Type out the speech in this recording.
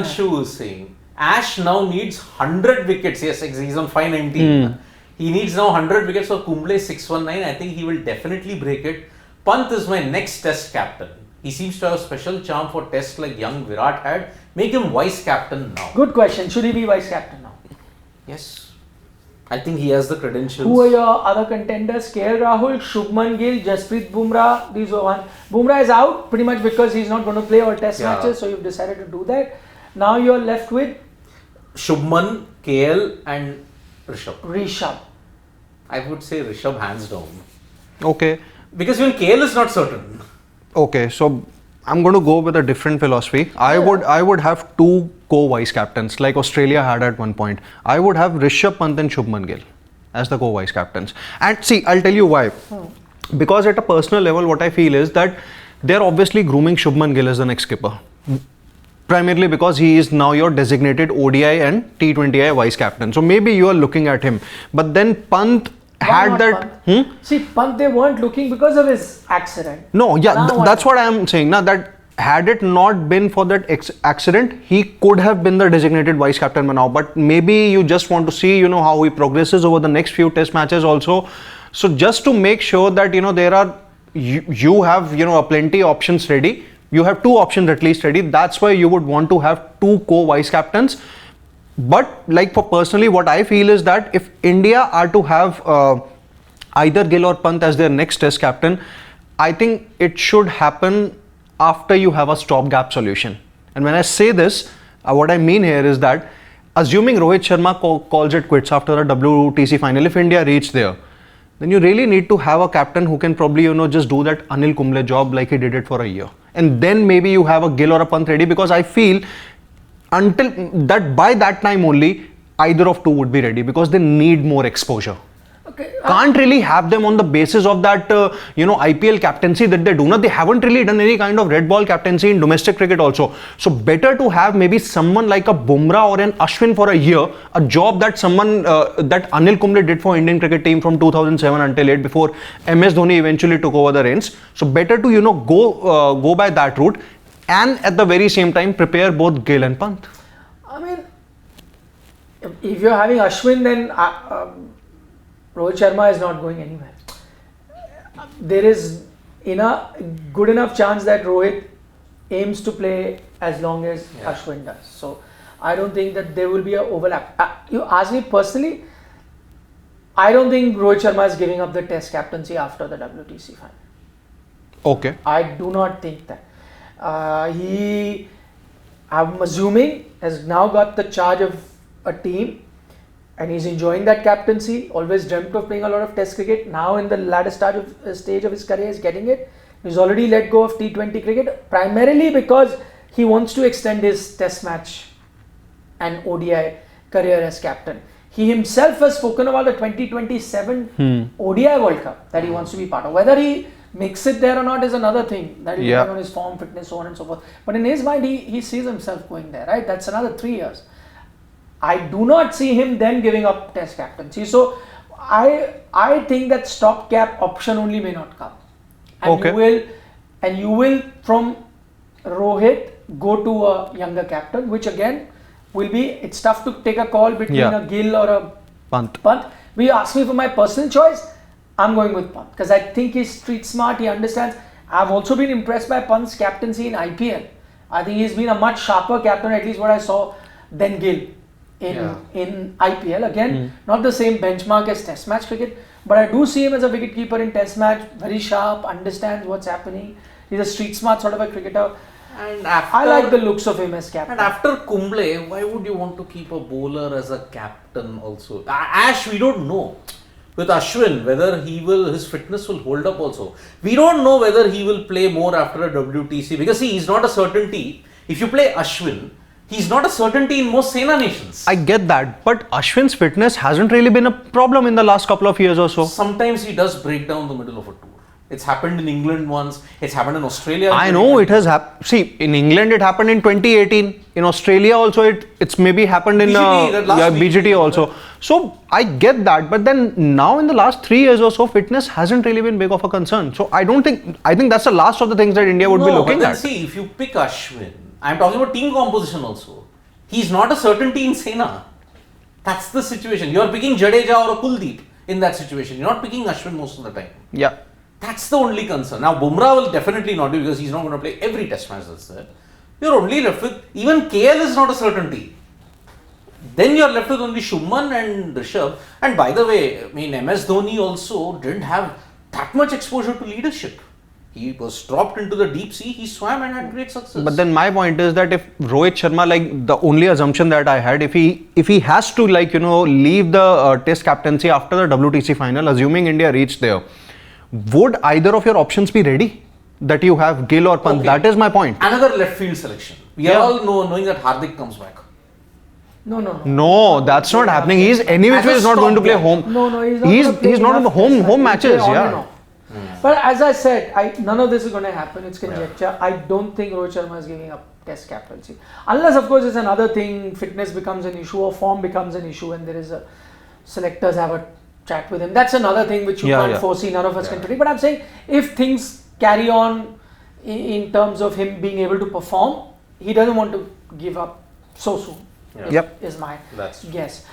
Shu is saying, Ash now needs 100 wickets. Yes, he's on 519. He needs now 100 wickets for Kumble 619. I think he will definitely break it. Pant is my next test captain. He seems to have a special charm for tests like young Virat had. Make him vice captain now. Good question. Should he be vice captain now? Yes. I think he has the credentials. Who are your other contenders? KL Rahul, Shubman Gill, Jasprit Bumrah. These are one. Bumrah is out pretty much because he's not going to play all test matches. So you've decided to do that. Now you're left with Shubman, KL and Rishabh. I would say Rishabh hands down. Okay. Because even KL is not certain. Okay, so I'm going to go with a different philosophy. I would have two co-vice captains like Australia had at one point. I would have Rishabh Pant and Shubman Gill as the co-vice captains. And see, I'll tell you why. Because at a personal level, what I feel is that they're obviously grooming Shubman Gill as the next skipper. Primarily because he is now your designated ODI and T20I vice captain. So maybe you are looking at him. But then Pant had that. Pant? See, Pant, they weren't looking because of his accident. No, yeah, that's what I am saying. Now that had it not been for that accident, he could have been the designated vice captain by now. But maybe you just want to see, how he progresses over the next few test matches also. So just to make sure that, there are, you have, a plenty options ready. You have two options at least ready. That's why you would want to have two co-vice captains. But like for personally, what I feel is that if India are to have either Gill or Pant as their next test captain, I think it should happen after you have a stopgap solution. And when I say this, what I mean here is that assuming Rohit Sharma calls it quits after a WTC final, if India reach there, then you really need to have a captain who can probably, just do that Anil Kumble job like he did it for a year. And then maybe you have a Gill or a Pant ready, because I feel until that by that time only either of two would be ready, because they need more exposure. Okay. Can't really have them on the basis of that IPL captaincy that they do not. They haven't really done any kind of red ball captaincy in domestic cricket also. So better to have maybe someone like a Bumrah or an Ashwin for a year, a job that that Anil Kumble did for Indian cricket team from 2007 until 8 before MS Dhoni eventually took over the reins. So better to go by that route, and at the very same time prepare both Gill and Pant. I mean, if you're having Ashwin, then Rohit Sharma is not going anywhere. There is a good enough chance that Rohit aims to play as long as Ashwin does. So I don't think that there will be an overlap. You ask me personally, I don't think Rohit Sharma is giving up the test captaincy after the WTC final. Okay. I do not think that. He, I'm assuming, has now got the charge of a team. And he's enjoying that captaincy. Always dreamt of playing a lot of test cricket. Now in the latter stage of his career, he's getting it. He's already let go of T20 cricket, primarily because he wants to extend his test match and ODI career as captain. He himself has spoken about the 2027 ODI World Cup that he wants to be part of. Whether he makes it there or not is another thing. That will depend on his form, fitness, so on and so forth. But in his mind, he sees himself going there, right? That's another 3 years. I do not see him then giving up test captaincy. So I think that stopgap option only may not come. And you will from Rohit go to a younger captain, which again will be, it's tough to take a call between a Gill or a Pant. But you ask me for my personal choice, I'm going with Pant because I think he's street smart, he understands. I've also been impressed by Pant's captaincy in IPL. I think he's been a much sharper captain, at least what I saw, than Gill. In IPL, again, not the same benchmark as test match cricket, but I do see him as a wicketkeeper in test match, very sharp, understands what's happening. He's a street smart sort of a cricketer. And I like the looks of him as captain. And after Kumble, why would you want to keep a bowler as a captain also? Ash, we don't know. With Ashwin, whether his fitness will hold up also. We don't know whether he will play more after a WTC, because he's not a certainty. If you play Ashwin, he's not a certainty in most Sena nations. I get that, but Ashwin's fitness hasn't really been a problem in the last couple of years or so. Sometimes he does break down the middle of a tour. It's happened in England once, it's happened in Australia. I know it has happened. See, in England it happened in 2018. In Australia also it's maybe happened in BGT also. So I get that, but then now in the last 3 years or so, fitness hasn't really been big of a concern. So I think that's the last of the things that India would be looking at. See, if you pick Ashwin, I'm talking about team composition also. He's not a certainty in Sena. That's the situation. You're picking Jadeja or a Kuldeep in that situation. You're not picking Ashwin most of the time. Yeah. That's the only concern. Now, Bumrah will definitely not be because he's not going to play every test match that's there. You're only left with, even KL is not a certainty. Then you're left with only Shubman and Rishabh. And by the way, I mean, MS Dhoni also didn't have that much exposure to leadership. He was dropped into the deep sea, he swam and had great success. But then my point is that if Rohit Sharma, like the only assumption that I had, if he has to leave the test captaincy after the WTC final, assuming India reached there, would either of your options be ready? That you have Gill or Pant? Okay. That is my point. Another left field selection. We are all knowing that Hardik comes back. No, that's not happening. He's anyways is not going to play home. No, He's not in the home matches. Yeah. But as I said, none of this is going to happen. It's conjecture. I don't think Rohit Sharma is giving up test captaincy. Unless, of course, it's another thing, fitness becomes an issue or form becomes an issue and there is a selectors have a chat with him. That's another thing which you can't foresee. None of us can predict. But I'm saying if things carry on in terms of him being able to perform, he doesn't want to give up so soon. Is my guess.